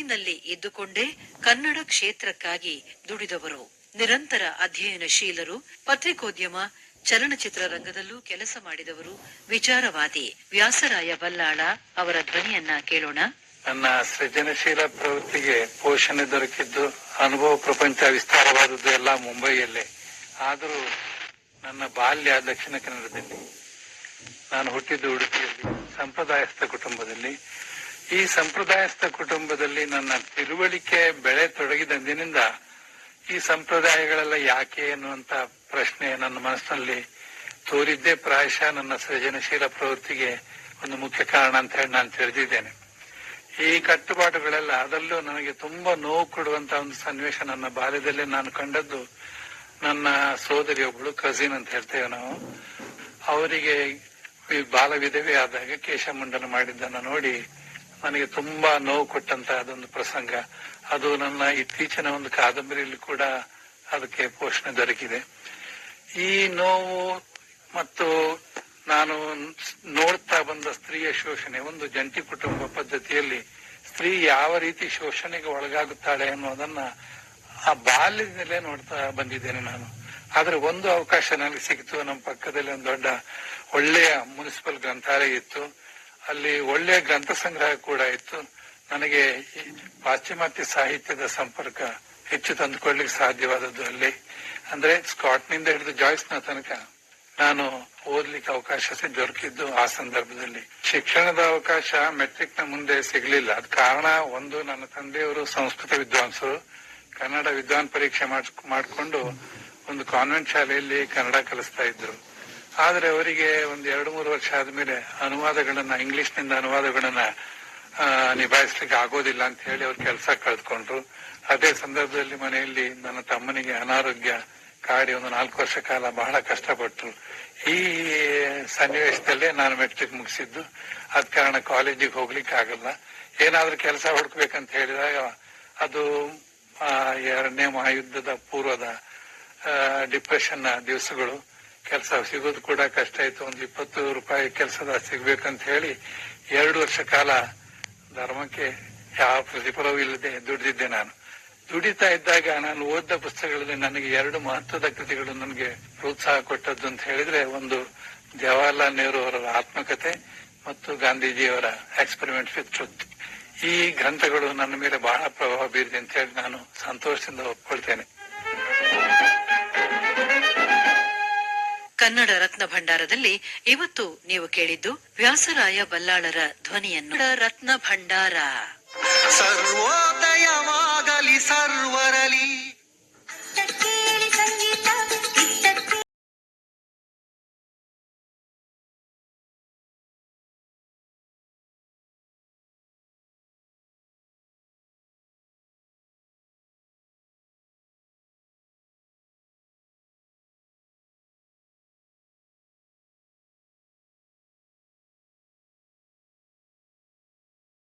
ಊರಿನಲ್ಲಿ ಇದ್ದುಕೊಂಡೇ ಕನ್ನಡ ಕ್ಷೇತ್ರಕ್ಕಾಗಿ ದುಡಿದವರು. ನಿರಂತರ ಅಧ್ಯಯನಶೀಲರು, ಪತ್ರಿಕೋದ್ಯಮ, ಚಲನಚಿತ್ರ ರಂಗದಲ್ಲೂ ಕೆಲಸ ಮಾಡಿದವರು, ವಿಚಾರವಾದಿ. ವ್ಯಾಸರಾಯ ಬಲ್ಲಾಳ ಅವರ ಧ್ವನಿಯನ್ನ ಕೇಳೋಣ. ನನ್ನ ಸೃಜನಶೀಲ ಪ್ರವೃತ್ತಿಗೆ ಪೋಷಣೆ ದೊರಕಿದ್ದು, ಅನುಭವ ಪ್ರಪಂಚ ವಿಸ್ತಾರವಾದದ್ದು ಎಲ್ಲ ಮುಂಬೈಯಲ್ಲೇ. ಆದರೂ ನನ್ನ ಬಾಲ್ಯ ದಕ್ಷಿಣ ಕನ್ನಡದಲ್ಲಿ. ನಾನು ಹುಟ್ಟಿದ್ದು ಉಡುಪಿಯಲ್ಲಿ, ಸಂಪ್ರದಾಯಸ್ಥ ಕುಟುಂಬದಲ್ಲಿ. ಈ ಸಂಪ್ರದಾಯಸ್ಥ ಕುಟುಂಬದಲ್ಲಿ ನನ್ನ ತಿಳುವಳಿಕೆ ಬೆಳೆ ತೊಡಗಿದಂದಿನಿಂದ ಈ ಸಂಪ್ರದಾಯಗಳೆಲ್ಲ ಯಾಕೆ ಎನ್ನುವಂತ ಪ್ರಶ್ನೆ ನನ್ನ ಮನಸ್ಸಿನಲ್ಲಿ ತೋರಿದ್ದೇ ಪ್ರಾಯಶಃ ನನ್ನ ಸೃಜನಶೀಲ ಪ್ರವೃತ್ತಿಗೆ ಒಂದು ಮುಖ್ಯ ಕಾರಣ ಅಂತ ಹೇಳಿ ನಾನು ತಿಳಿದಿದ್ದೇನೆ. ಈ ಕಟ್ಟುಪಾಡುಗಳೆಲ್ಲ, ಅದರಲ್ಲೂ ನನಗೆ ತುಂಬಾ ನೋವು ಕೊಡುವಂತ ಒಂದು ಸನ್ನಿವೇಶ ನನ್ನ ಬಾಲ್ಯದಲ್ಲೇ ನಾನು ಕಂಡದ್ದು. ನನ್ನ ಸೋದರಿಯೊಬ್ಬಳು, ಕಸಿನ್ ಅಂತ ಹೇಳ್ತೇವೆ ನಾವು, ಅವರಿಗೆ ಬಾಲ ವಿಧವೆ ಆದಾಗ ಕೇಶಮಂಡನ ಮಾಡಿದ್ದನ್ನು ನೋಡಿ ನನಗೆ ತುಂಬಾ ನೋವು ಕೊಟ್ಟಂತ ಅದೊಂದು ಪ್ರಸಂಗ. ಅದು ನನ್ನ ಇತ್ತೀಚಿನ ಒಂದು ಕಾದಂಬರಿಯಲ್ಲಿ ಕೂಡ ಅದಕ್ಕೆ ಪೋಷಣೆ ದೊರಕಿದೆ. ಈ ನೋವು ಮತ್ತು ನಾನು ನೋಡ್ತಾ ಬಂದ ಸ್ತ್ರೀಯ ಶೋಷಣೆ, ಒಂದು ಜಂಟಿ ಕುಟುಂಬ ಪದ್ಧತಿಯಲ್ಲಿ ಸ್ತ್ರೀ ಯಾವ ರೀತಿ ಶೋಷಣೆಗೆ ಒಳಗಾಗುತ್ತಾಳೆ ಅನ್ನೋದನ್ನ ಆ ಬಾಲ್ಯದಿಂದಲೇ ನೋಡ್ತಾ ಬಂದಿದ್ದೇನೆ ನಾನು. ಆದ್ರೆ ಒಂದು ಅವಕಾಶ ನನಗೆ ಸಿಕ್ತು. ನಮ್ಮ ಪಕ್ಕದಲ್ಲಿ ಒಂದು ದೊಡ್ಡ ಒಳ್ಳೆಯ ಮುನ್ಸಿಪಲ್ ಗ್ರಂಥಾಲಯ ಇತ್ತು. ಅಲ್ಲಿ ಒಳ್ಳೆಯ ಗ್ರಂಥ ಸಂಗ್ರಹ ಕೂಡ ಇತ್ತು. ನನಗೆ ಪಾಶ್ಚಿಮಾತ್ಯ ಸಾಹಿತ್ಯದ ಸಂಪರ್ಕ ಹೆಚ್ಚು ತಂದುಕೊಳ್ಳಿಕ್ಕೆ ಸಾಧ್ಯವಾದದ್ದು ಅಲ್ಲಿ. ಅಂದ್ರೆ ಸ್ಕಾಟ್ನಿಂದ ಹಿಡಿದು ಜಾಯ್ಸ್ನ ತನಕ ನಾನು ಓದ್ಲಿಕ್ಕೆ ಅವಕಾಶ ದೊರಕಿದ್ದು ಆ ಸಂದರ್ಭದಲ್ಲಿ. ಶಿಕ್ಷಣದ ಅವಕಾಶ ಮೆಟ್ರಿಕ್ನ ಮುಂದೆ ಸಿಗಲಿಲ್ಲ. ಅದ್ ಕಾರಣ, ಒಂದು, ನನ್ನ ತಂದೆಯವರು ಸಂಸ್ಕೃತ ವಿದ್ವಾಂಸರು, ಕನ್ನಡ ವಿದ್ವಾನ್ ಪರೀಕ್ಷೆ ಮಾಡಿಕೊಂಡು ಒಂದು ಕಾನ್ವೆಂಟ್ ಶಾಲೆಯಲ್ಲಿ ಕನ್ನಡ ಕಲಿಸ್ತಾ ಇದ್ರು. ಆದ್ರೆ ಅವರಿಗೆ ಒಂದು 2-3 ವರ್ಷ ಆದ್ಮೇಲೆ ಇಂಗ್ಲಿಷ್ನಿಂದ ಅನುವಾದಗಳನ್ನ ನಿಭಾಯಿಸ್ಲಿಕ್ಕೆ ಆಗೋದಿಲ್ಲ ಅಂತ ಹೇಳಿ ಅವ್ರು ಕೆಲಸ ಕಳೆದುಕೊಂಡ್ರು. ಅದೇ ಸಂದರ್ಭದಲ್ಲಿ ಮನೆಯಲ್ಲಿ ನನ್ನ ತಮ್ಮನಿಗೆ ಅನಾರೋಗ್ಯ ಕಾಡಿ ಒಂದು 4 ವರ್ಷ ಕಾಲ ಬಹಳ ಕಷ್ಟಪಟ್ರು. ಈ ಸನ್ನಿವೇಶದಲ್ಲೇ ನಾನು ಮೆಟ್ರಿಕ್ ಮುಗಿಸಿದ್ದು. ಅದ ಕಾರಣ ಕಾಲೇಜಿಗೆ ಹೋಗ್ಲಿಕ್ಕೆ ಆಗಲ್ಲ. ಏನಾದ್ರೂ ಕೆಲಸ ಹುಡುಕ್ಬೇಕಂತ ಹೇಳಿದಾಗ ಅದು 2ನೇ ಮಹಾಯುದ್ಧದ ಪೂರ್ವದ ಡಿಪ್ರೆಷನ್ ನ ದಿವಸಗಳು. ಕೆಲಸ ಸಿಗೋದು ಕೂಡ ಕಷ್ಟ ಇತ್ತು. ಒಂದು 20 ರೂಪಾಯಿ ಕೆಲಸದ ಸಿಗ್ಬೇಕಂತ ಹೇಳಿ 2 ವರ್ಷ ಕಾಲ ಧರ್ಮಕ್ಕೆ ಯಾವ ಪ್ರತಿಫಲವೂ ಇಲ್ಲದೆ ದುಡಿದಿದ್ದೆ ನಾನು. ದುಡಿತಾ ಇದ್ದಾಗ ನಾನು ಓದಿದ ಪುಸ್ತಕಗಳಲ್ಲಿ ನನಗೆ 2 ಮಹತ್ವದ ಕೃತಿಗಳು ನನಗೆ ಪ್ರೋತ್ಸಾಹ ಕೊಟ್ಟದ್ದು ಅಂತ ಹೇಳಿದ್ರೆ, ಒಂದು ಜವಾಹರ್ಲಾಲ್ ನೆಹರು ಅವರ ಆತ್ಮಕಥೆ ಮತ್ತು ಗಾಂಧೀಜಿಯವರ ಎಕ್ಸ್ಪೆರಿಮೆಂಟ್ ವಿತ್ ಟ್ರುತ್. ಈ ಗ್ರಂಥಗಳು ನನ್ನ ಮೇಲೆ ಬಹಳ ಪ್ರಭಾವ ಬೀರಿದೆ ಅಂತ ಹೇಳಿ ನಾನು ಸಂತೋಷದಿಂದ ಒಪ್ಕೊಳ್ತೇನೆ. ಕನ್ನಡ ರತ್ನ ಭಂಡಾರದಲ್ಲಿ ಇವತ್ತು ನೀವು ಕೇಳಿದ್ದು ವ್ಯಾಸರಾಯ ಬಲ್ಲಾಳರ ಧ್ವನಿಯನ್ನು. ರತ್ನ ಭಂಡಾರ.